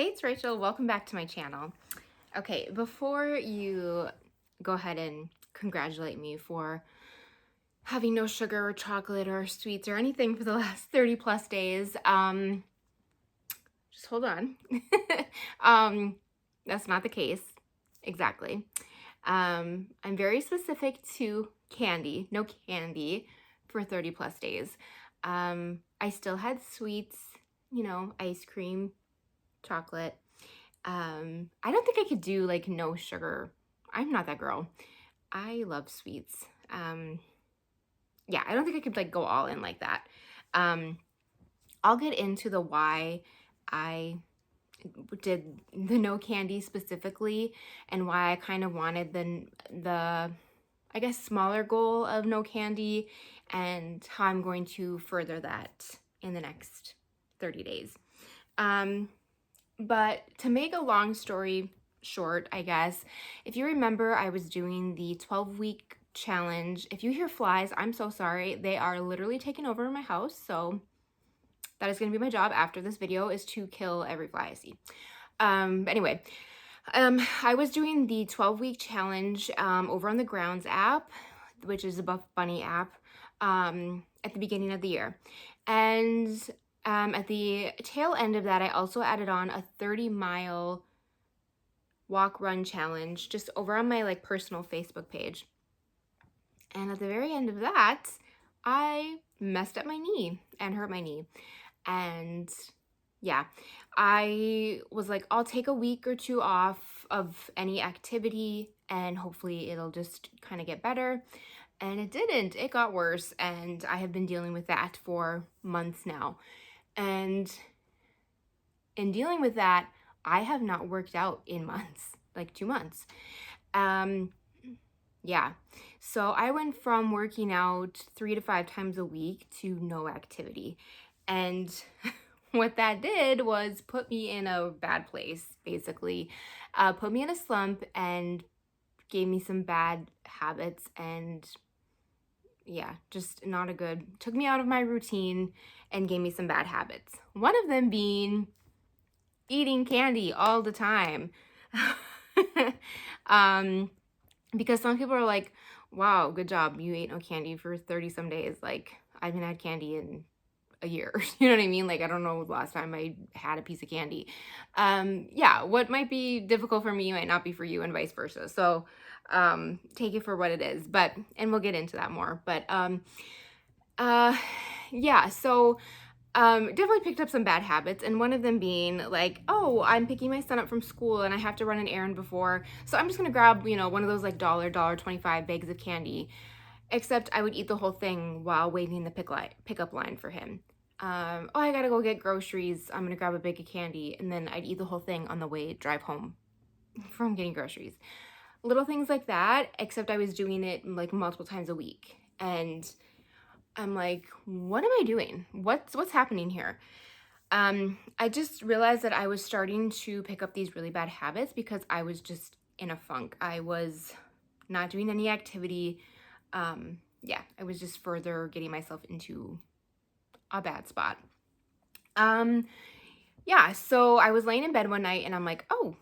Hey, it's Rachel. Welcome back to my channel. Okay, before you go ahead and congratulate me for having no sugar or chocolate or sweets or anything for the last 30 plus days, just hold on. um, that's not the case. Exactly. I'm very specific to candy, no candy for 30 plus days. I still had sweets, ice cream, chocolate. I don't think I could do like no sugar. I'm not that girl. I love sweets. Yeah, I don't think I could like go all in like that. Um, I'll get into the why I did the no candy specifically and why I kind of wanted the I guess smaller goal of no candy and how I'm going to further that in the next 30 days. Um, But to make a long story short, I guess, if you remember, I was doing the 12-week challenge. If you hear flies, I'm so sorry. They are literally taking over my house. So that is going to be my job after this video, is to kill every fly I see. But anyway, I was doing the 12-week challenge over on the Grounds app, which is a Buff Bunny app, at the beginning of the year. And at the tail end of that, I also added on a 30-mile walk run challenge just over on my like personal Facebook page. And at the very end of that, I messed up my knee and hurt my knee. And yeah, I was like, I'll take a week or two off of any activity and hopefully it'll just kind of get better. And it didn't. It got worse. And I have been dealing with that for months now. And in dealing with that, I have not worked out in months, like 2 months. Yeah. So I went from working out 3 to 5 times a week to no activity. And what that did was put me in a bad place, basically. Put me in a slump and gave me some bad habits and yeah, just not a good, took me out of my routine and gave me some bad habits. One of them being eating candy all the time. um, because some people are like, wow, good job. You ate no candy for 30 some days. Like, I haven't had candy in a year. You know what I mean? Like, I don't know the last time I had a piece of candy. Yeah, what might be difficult for me might not be for you and vice versa. So, take it for what it is. But, and we'll get into that more. But, uh, yeah, so definitely picked up some bad habits, and one of them being like, oh, I'm picking my son up from school and I have to run an errand before, so I'm just gonna grab, one of those like $1.25 bags of candy. Except I would eat the whole thing while waiting in the pickup line for him. Oh, I gotta go get groceries. I'm gonna grab a bag of candy, and then I'd eat the whole thing on the way drive home from getting groceries. Little things like that, except I was doing it like multiple times a week, and I'm like, what am I doing? What's happening here? I just realized that I was starting to pick up these really bad habits because I was just in a funk. I was not doing any activity. Yeah, I was just further getting myself into a bad spot. Yeah, so I was laying in bed one night and I'm like, oh,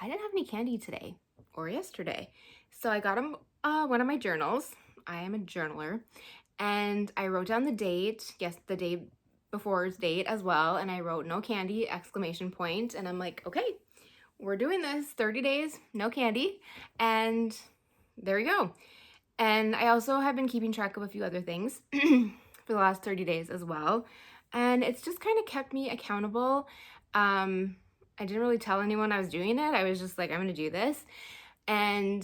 I didn't have any candy today or yesterday. So I got one of my journals. I am a journaler. And I wrote down the date, yes, the day before's date as well, and I wrote no candy, exclamation point, and I'm like, okay, we're doing this, 30 days, no candy, and there we go. And I also have been keeping track of a few other things for the last 30 days as well, and it's just kind of kept me accountable. I didn't really tell anyone I was doing it. I was just like, I'm gonna do this, and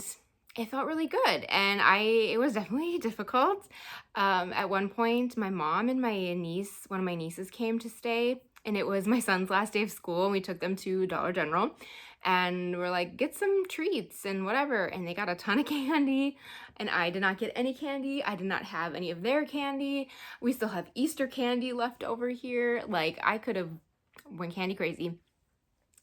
it felt really good. And it was definitely difficult. At one point, my mom and my niece, one of my nieces, came to stay, and it was my son's last day of school, and we took them to Dollar General, and we're like, get some treats and whatever, and they got a ton of candy, and I did not get any candy. I did not have any of their candy. We still have Easter candy left over here. Like, I could have went candy crazy.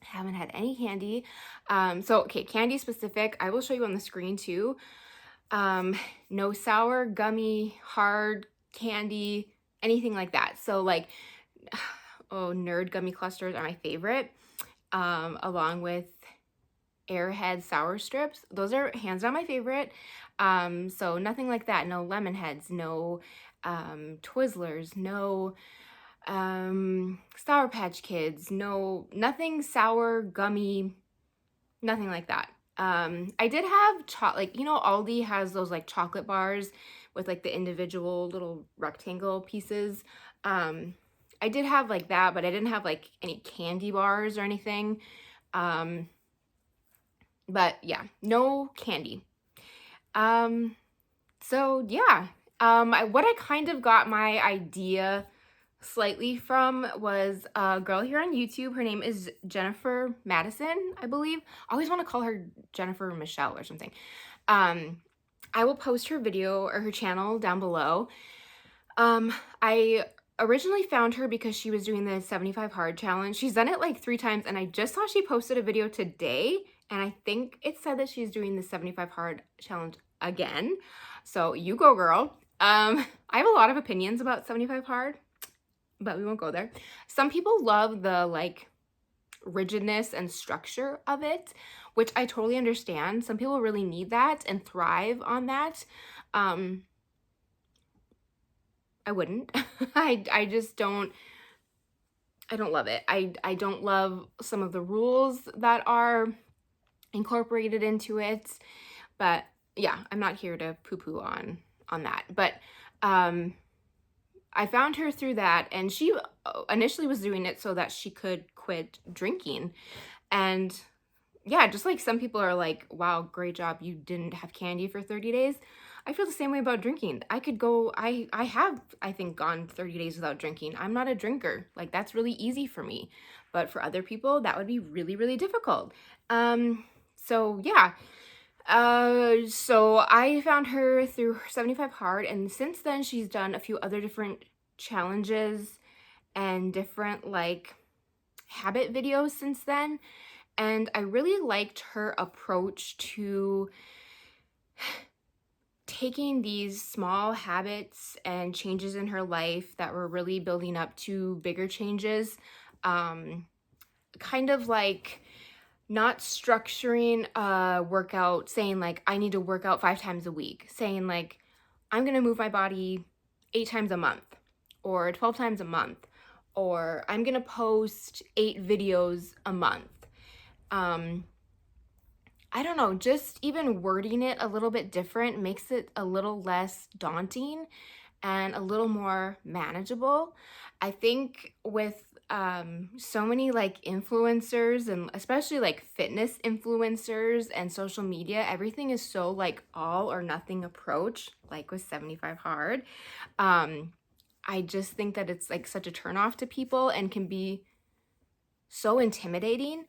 Haven't had any candy. So, okay, candy specific, I will show you on the screen too. No sour, gummy, hard candy, anything like that. So like, oh, Nerd gummy clusters are my favorite. along with Airhead sour strips. Those are hands down my favorite. So nothing like that. No lemon heads, no Twizzlers, no Sour Patch Kids, no, nothing sour, gummy, nothing like that. I did have like, you know, Aldi has those like chocolate bars with like the individual little rectangle pieces. I did have like that, but I didn't have like any candy bars or anything. But yeah, no candy. So yeah, what I kind of got my idea slightly from was a girl here on YouTube. Her name is Jennifer Madison, I believe. I always want to call her Jennifer Michelle or something. I will post her video or her channel down below. I originally found her because she was doing the 75 hard challenge. She's done it like 3 times, and I just saw she posted a video today, and I think it said that she's doing the 75 hard challenge again. So you go, girl. I have a lot of opinions about 75 hard, but we won't go there. Some people love the like rigidness and structure of it, which I totally understand. Some people really need that and thrive on that. I wouldn't. I just don't, I don't love it. I don't love some of the rules that are incorporated into it. But yeah, I'm not here to poo-poo on that. But I found her through that, and she initially was doing it so that she could quit drinking. And yeah, just like some people are like, wow, great job, you didn't have candy for 30 days. I feel the same way about drinking. I could go, I have, I think, gone 30 days without drinking. I'm not a drinker. Like, that's really easy for me. But for other people, that would be really, really difficult. So yeah. So I found her through 75 Hard, and since then she's done a few other different challenges and different like habit videos since then. And I really liked her approach to taking these small habits and changes in her life that were really building up to bigger changes. Kind of like not structuring a workout, saying like, I need to work out 5 times a week, saying like, I'm going to move my body 8 times a month or 12 times a month, or I'm going to post 8 videos a month. I don't know, just even wording it a little bit different makes it a little less daunting and a little more manageable. I think with so many like influencers, and especially like fitness influencers and social media, everything is so like all or nothing approach, like with 75 Hard. I just think that it's like such a turnoff to people and can be so intimidating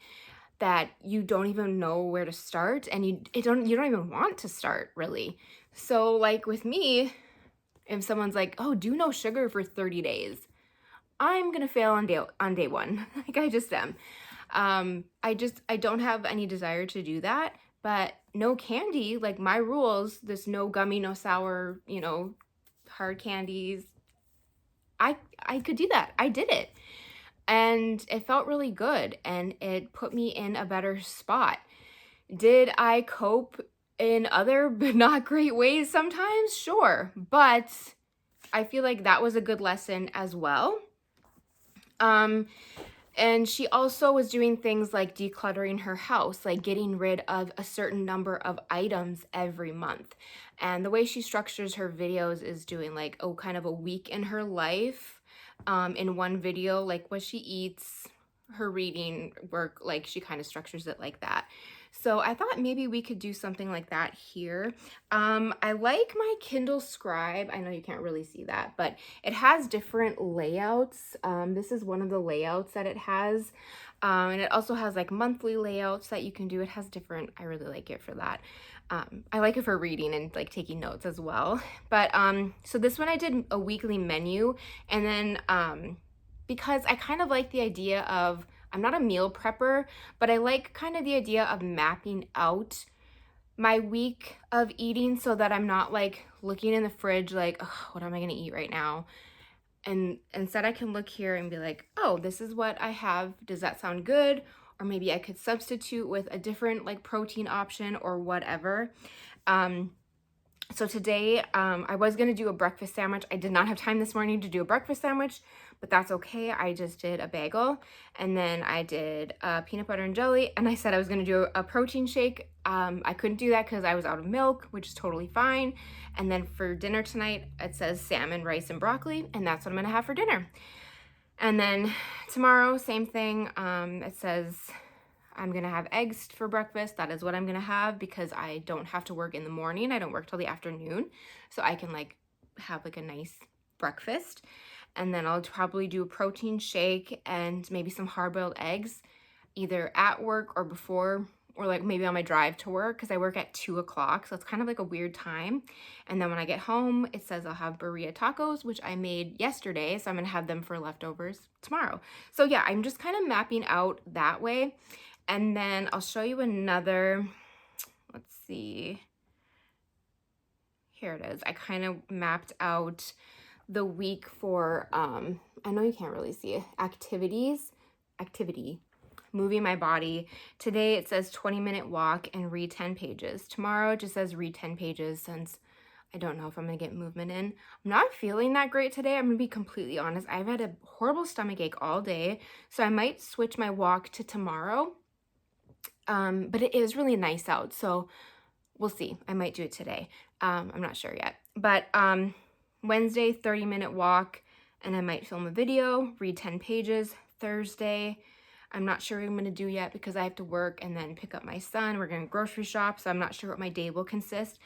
that you don't even know where to start, and you don't even want to start, really. So like with me, if someone's like, oh, do no sugar for 30 days, I'm gonna fail on day 1. Like, I just am. I don't have any desire to do that. But no candy, like my rules, this no gummy, no sour, you know, hard candies, I could do that. I did it. And it felt really good, and it put me in a better spot. Did I cope in other but not great ways sometimes? Sure. But I feel like that was a good lesson as well. And she also was doing things like decluttering her house, like getting rid of a certain number of items every month. And the way she structures her videos is doing like, oh, kind of a week in her life, in one video, like what she eats, her reading work, like she kind of structures it like that. So I thought maybe we could do something like that here. I like my Kindle Scribe. I know you can't really see that, but it has different layouts. This is one of the layouts that it has. And it also has like monthly layouts that you can do. It has different, I really like it for that. I like it for reading and like taking notes as well. But so this one I did a weekly menu, and then because I kind of like the idea of, I'm not a meal prepper, but I like kind of the idea of mapping out my week of eating so that I'm not like looking in the fridge like, oh, what am I going to eat right now? And instead I can look here and be like, oh, this is what I have. Does that sound good? or maybe I could substitute with a different like protein option or whatever. So today, I was gonna do a breakfast sandwich. I did not have time this morning to do a breakfast sandwich, but that's okay. I just did a bagel, and then I did peanut butter and jelly, and I said I was gonna do a protein shake. I couldn't do that because I was out of milk, which is totally fine. And then for dinner tonight, it says salmon, rice, and broccoli, and that's what I'm gonna have for dinner. And then tomorrow, same thing. It says I'm gonna have eggs for breakfast. That is what I'm gonna have because I don't have to work in the morning. I don't work till the afternoon. So I can like have like a nice breakfast. And then I'll probably do a protein shake and maybe some hard-boiled eggs either at work or before, or like maybe on my drive to work because I work at 2 o'clock. So it's kind of like a weird time. And then when I get home, it says I'll have burrito tacos, which I made yesterday. So I'm gonna have them for leftovers tomorrow. So yeah, I'm just kind of mapping out that way. And then I'll show you another, let's see, here it is. I kind of mapped out the week for, I know you can't really see it, activity, moving my body. Today it says 20-minute walk and read 10 pages. Tomorrow it just says read 10 pages since I don't know if I'm gonna get movement in. I'm not feeling that great today. I'm gonna be completely honest. I've had a horrible stomach ache all day, so I might switch my walk to tomorrow. But it is really nice out, so we'll see. I might do it today. I'm not sure yet. But Wednesday, 30-minute walk, and I might film a video, read 10 pages. Thursday, I'm not sure what I'm going to do yet because I have to work and then pick up my son. We're going to grocery shop, so I'm not sure what my day will consist.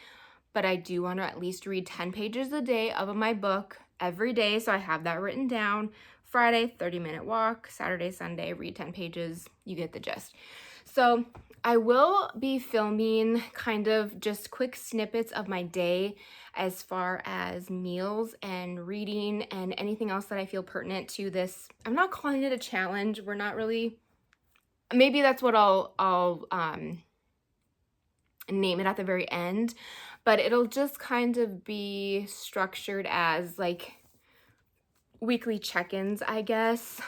But I do want to at least read 10 pages a day of my book every day, so I have that written down. Friday, 30-minute walk. Saturday, Sunday, read 10 pages. You get the gist. So I will be filming kind of just quick snippets of my day as far as meals and reading and anything else that I feel pertinent to this. I'm not calling it a challenge. We're not really, maybe that's what I'll name it at the very end, but it'll just kind of be structured as like weekly check-ins, I guess.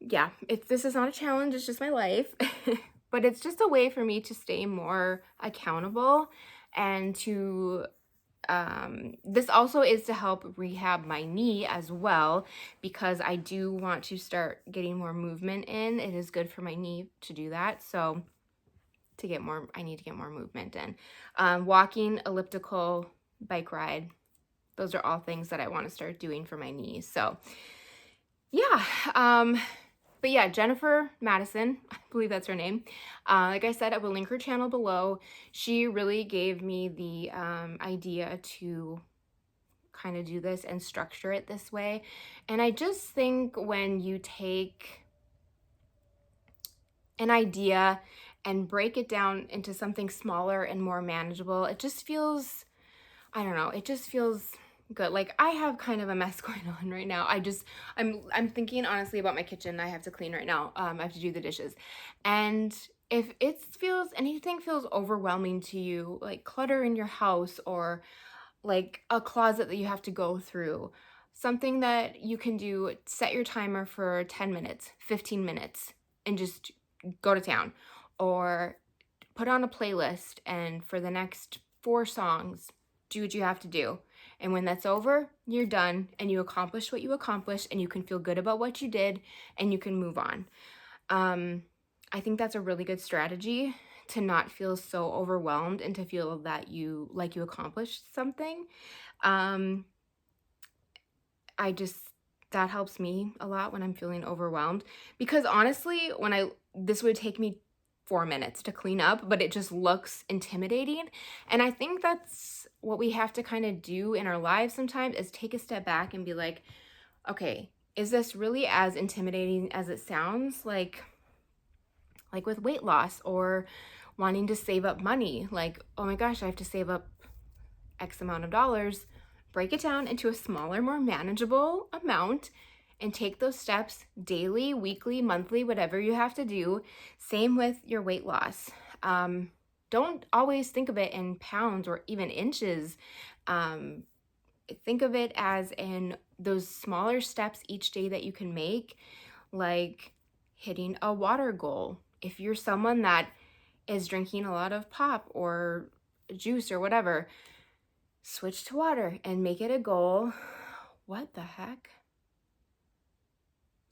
Yeah, this is not a challenge, it's just my life, but it's just a way for me to stay more accountable and to, this also is to help rehab my knee as well, because I do want to start getting more movement in. It is good for my knee to do that, so I need to get more movement in. Walking, elliptical, bike ride, those are all things that I want to start doing for my knees. So yeah, but yeah, Jennifer Madison, I believe that's her name. Like I said, I will link her channel below. She really gave me the idea to kind of do this and structure it this way. And I just think when you take an idea and break it down into something smaller and more manageable, it just feels, I don't know, it just feels good. Like I have kind of a mess going on right now. I'm thinking honestly about my kitchen. I have to clean right now. I have to do the dishes. And if anything feels overwhelming to you, like clutter in your house or like a closet that you have to go through, something that you can do, set your timer for 10 minutes, 15 minutes, and just go to town, or put on a playlist and for the next 4 songs, do what you have to do. And when that's over, you're done and you accomplished what you accomplished and you can feel good about what you did and you can move on. I think that's a really good strategy to not feel so overwhelmed and to feel that you accomplished something. That helps me a lot when I'm feeling overwhelmed, because honestly, this would take me 4 minutes to clean up, but it just looks intimidating. And I think that's what we have to kind of do in our lives sometimes, is take a step back and be like, okay, is this really as intimidating as it sounds? Like with weight loss or wanting to save up money, like, oh my gosh, I have to save up X amount of dollars. Break it down into a smaller, more manageable amount and take those steps daily, weekly, monthly, whatever you have to do. Same with your weight loss. Don't always think of it in pounds or even inches. Think of it as in those smaller steps each day that you can make, like hitting a water goal. If you're someone that is drinking a lot of pop or juice or whatever, switch to water and make it a goal. What the heck?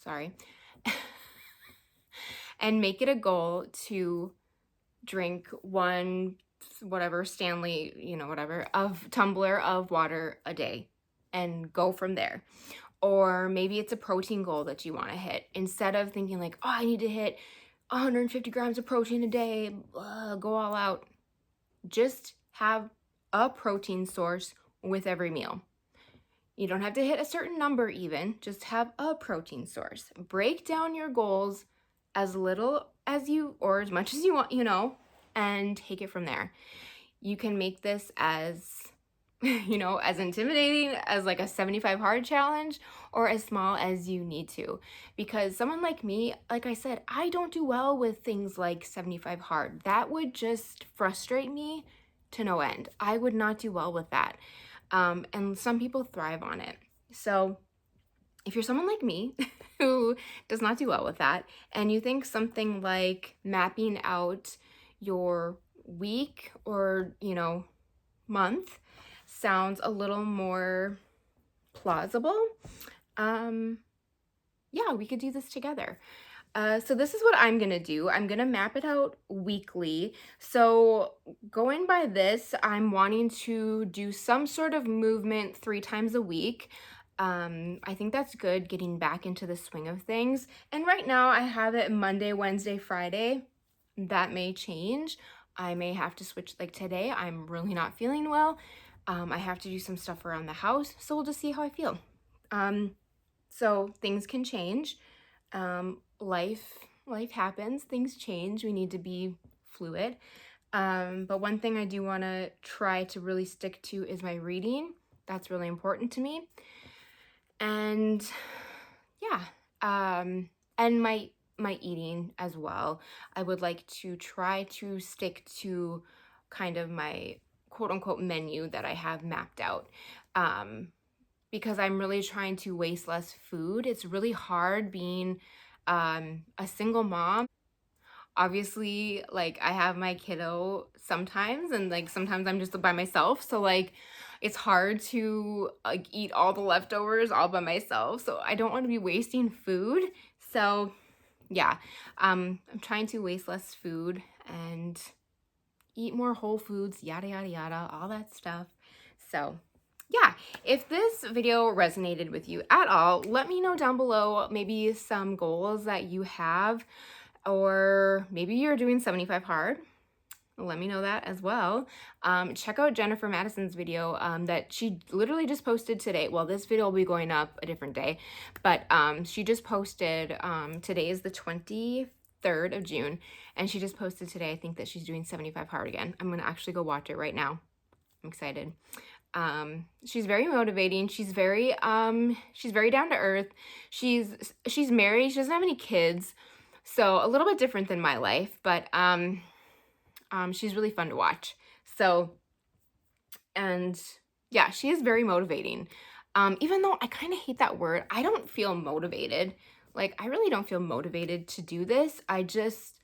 Sorry. And make it a goal to drink one, whatever, Stanley, whatever, of tumbler of water a day and go from there. Or maybe it's a protein goal that you want to hit. Instead of thinking like, oh, I need to hit 150 grams of protein a day, go all out. Just have a protein source with every meal. You don't have to hit a certain number even, just have a protein source. Break down your goals as little as you, or as much as you want, and take it from there. You can make this as, as intimidating as like a 75 hard challenge or as small as you need to. Because someone like me, like I said, I don't do well with things like 75 hard. That would just frustrate me to no end. I would not do well with that. And some people thrive on it. So if you're someone like me who does not do well with that, and you think something like mapping out your week or, month sounds a little more plausible, yeah, we could do this together. So this is what I'm gonna do. I'm gonna map it out weekly. So going by this, I'm wanting to do some sort of movement 3 times a week. I think that's good, getting back into the swing of things. And right now I have it Monday, Wednesday, Friday. That may change. I may have to switch, like today, I'm really not feeling well. I have to do some stuff around the house, so we'll just see how I feel. So things can change. Life happens, things change, we need to be fluid. But one thing I do want to try to really stick to is my reading. That's really important to me. And yeah, and my eating as well. I would like to try to stick to kind of my quote unquote menu that I have mapped out. Because I'm really trying to waste less food. It's really hard being a single mom. Obviously, like I have my kiddo sometimes, and like sometimes I'm just by myself. So like it's hard to like eat all the leftovers all by myself. So I don't want to be wasting food. So yeah, I'm trying to waste less food and eat more whole foods, yada, yada, yada, all that stuff. So yeah, if this video resonated with you at all, let me know down below maybe some goals that you have, or maybe you're doing 75 hard. Let me know that as well. Check out Jennifer Madison's video that she literally just posted today. Well, this video will be going up a different day, but she just posted, today is the 23rd of June, and she just posted today, I think, that she's doing 75 hard again. I'm gonna actually go watch it right now. I'm excited. She's very motivating. She's very down to earth. She's married. She doesn't have any kids, so a little bit different than my life, but she's really fun to watch. So, and yeah, she is very motivating. Even though I kind of hate that word, I don't feel motivated. Like, I really don't feel motivated to do this. I just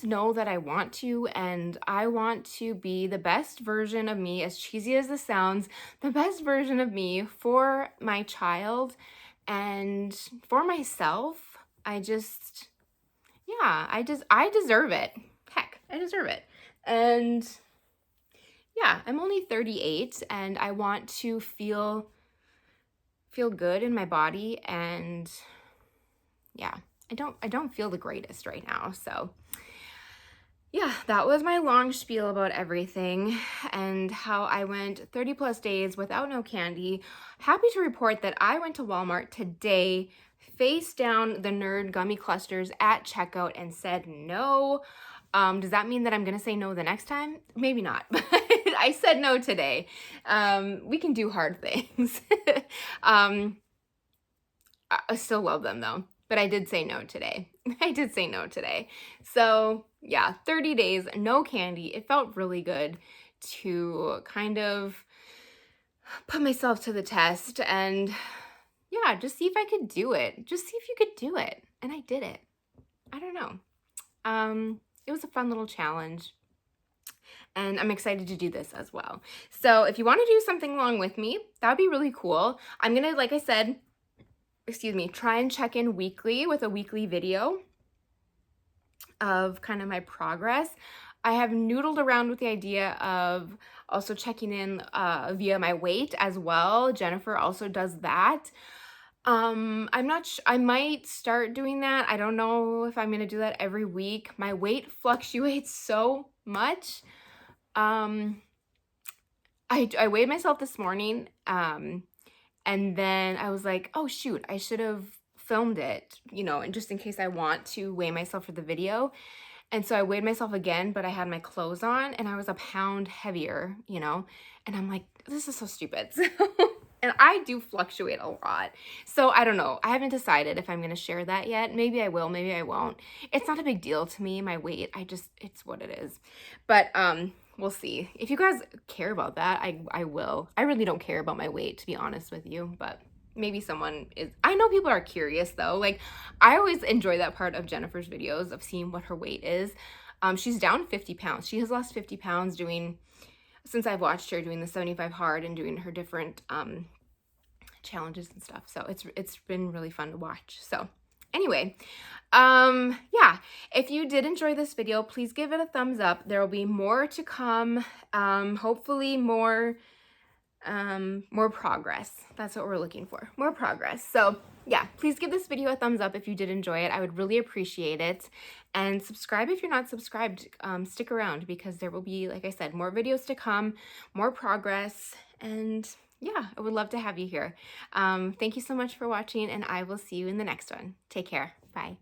know that I want to, and I want to be the best version of me, as cheesy as this sounds, the best version of me for my child and for myself. I deserve it. Heck, I deserve it. And yeah, I'm only 38 and I want to feel good in my body, and yeah, I don't feel the greatest right now. So yeah, that was my long spiel about everything and how I went 30 plus days without no candy. Happy to report that I went to Walmart today, faced down the Nerd gummy clusters at checkout, and said no. Does that mean that I'm gonna say no the next time? Maybe not, but I said no today. We can do hard things. I still love them though, but I did say no today. So yeah, 30 days, no candy. It felt really good to kind of put myself to the test and yeah, just see if I could do it. Just see if you could do it. And I did it. I don't know. It was a fun little challenge. And I'm excited to do this as well. So if you want to do something along with me, that would be really cool. I'm going to, like I said, excuse me, try and check in weekly with a weekly video of kind of my progress. I have noodled around with the idea of also checking in via my weight as well. Jennifer also does that. I'm not I might start doing that. I don't know if I'm gonna do that every week. My weight fluctuates so much. I weighed myself this morning, and then I was like, oh shoot, I should have filmed it, you know, and just in case I want to weigh myself for the video. And so I weighed myself again, but I had my clothes on and I was a pound heavier, you know, and I'm like, this is so stupid. And I do fluctuate a lot. So I don't know. I haven't decided if I'm going to share that yet. Maybe I will, maybe I won't. It's not a big deal to me, my weight. It's what it is. But we'll see. If you guys care about that, I will. I really don't care about my weight, to be honest with you, but maybe someone is. I know people are curious though. Like, I always enjoy that part of Jennifer's videos of seeing what her weight is. She's down 50 pounds. She has lost 50 pounds since I've watched her doing the 75 hard and doing her different challenges and stuff. So it's been really fun to watch. So anyway, yeah, if you did enjoy this video, please give it a thumbs up. There will be more to come. Hopefully more progress. That's what we're looking for, more progress. So yeah, please give this video a thumbs up if you did enjoy it. I would really appreciate it. And subscribe if you're not subscribed. Stick around because there will be, like I said, more videos to come, more progress, and yeah, I would love to have you here. Thank you so much for watching, and I will see you in the next one. Take care. Bye.